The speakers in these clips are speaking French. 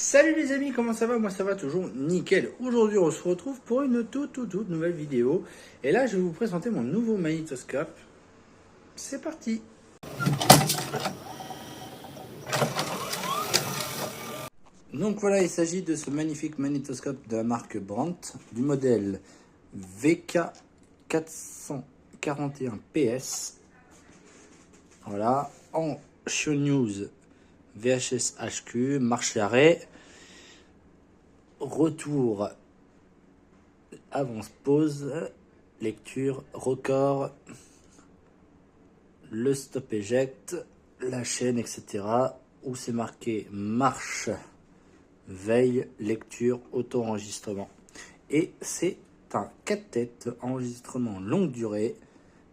Salut les amis, comment ça va? Moi ça va toujours nickel. Aujourd'hui on se retrouve pour une toute nouvelle vidéo. Et là je vais vous présenter mon nouveau magnétoscope. C'est parti. Donc voilà, il s'agit de ce magnifique magnétoscope de la marque Brandt, du modèle VK441PS. Voilà, en Shownews VHS HQ, marche arrêt, retour, avance, pause, lecture, record, le stop éjecte, la chaîne, etc. Où c'est marqué marche, veille, lecture, auto-enregistrement. Et c'est un 4 têtes, enregistrement longue durée,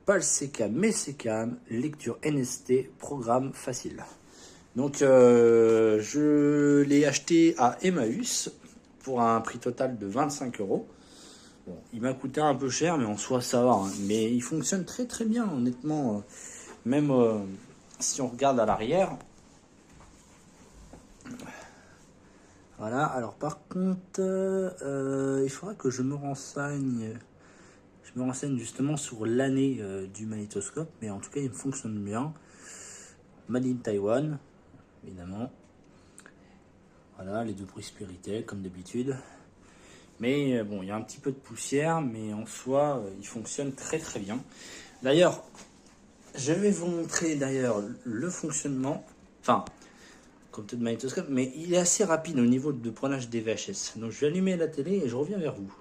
pas le CCAM mais CCAM, lecture NST, programme facile. Donc je l'ai acheté à Emmaüs pour un prix total de 25 €. Bon, il m'a coûté un peu cher, mais en soi ça va, hein. Mais il fonctionne très bien, honnêtement. Même si on regarde à l'arrière. Voilà, alors par contre, il faudra que je me renseigne. Je me renseigne justement sur l'année du magnétoscope, mais en tout cas il fonctionne bien. Made in Taiwan. Évidemment. Voilà, les deux prix Spiritel, comme d'habitude. Mais bon, il y a un petit peu de poussière, mais en soi, il fonctionne très bien. D'ailleurs, je vais vous montrer d'ailleurs le fonctionnement, enfin, comme tout de magnétoscope, mais il est assez rapide au niveau de prenage des VHS. Donc je vais allumer la télé et je reviens vers vous.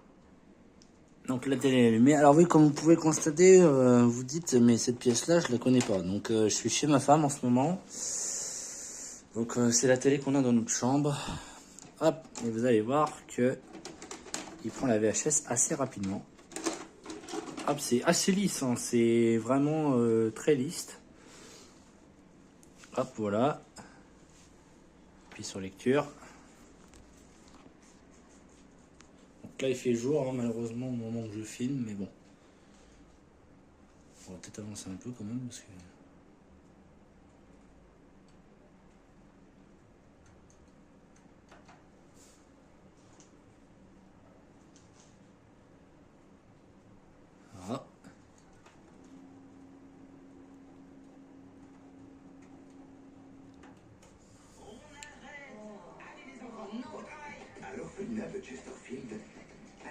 Donc la télé est allumée. Alors oui, comme vous pouvez constater, vous dites, mais cette pièce-là, je la connais pas. Donc je suis chez ma femme en ce moment. Donc c'est la télé qu'on a dans notre chambre. Hop, et vous allez voir que il prend la VHS assez rapidement. Hop, c'est assez lisse, hein, c'est vraiment très lisse. Hop, voilà. Puis sur lecture. Donc là il fait jour, hein, malheureusement au moment où je filme, mais bon. On va peut-être avancer un peu quand même parce que... Voilà.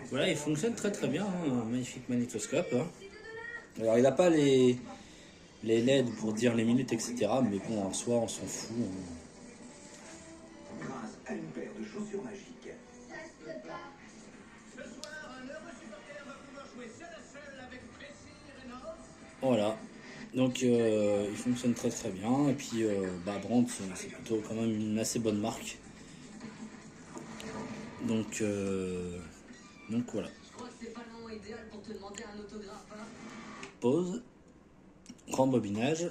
Voilà, il fonctionne très bien, hein, un magnifique magnétoscope. Hein. Alors il n'a pas les LED pour dire les minutes, etc. Mais bon, en soi, on s'en fout. Grâce à une paire de chaussures magiques. Voilà. Donc il fonctionne très bien. Et puis Brandt, c'est plutôt quand même une assez bonne marque. Donc voilà. Pause. Rembobinage.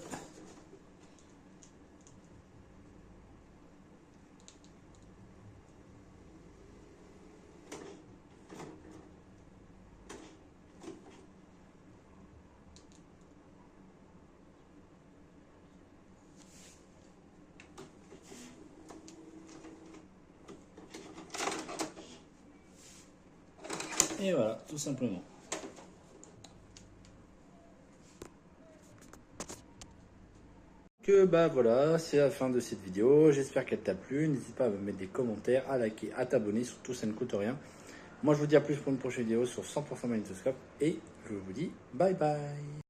Et voilà, tout simplement. Que bah voilà, c'est la fin de cette vidéo. J'espère qu'elle t'a plu. N'hésite pas à me mettre des commentaires, à liker, à t'abonner. Surtout, ça ne coûte rien. Moi, je vous dis à plus pour une prochaine vidéo sur 100% magnétoscope. Et je vous dis bye bye.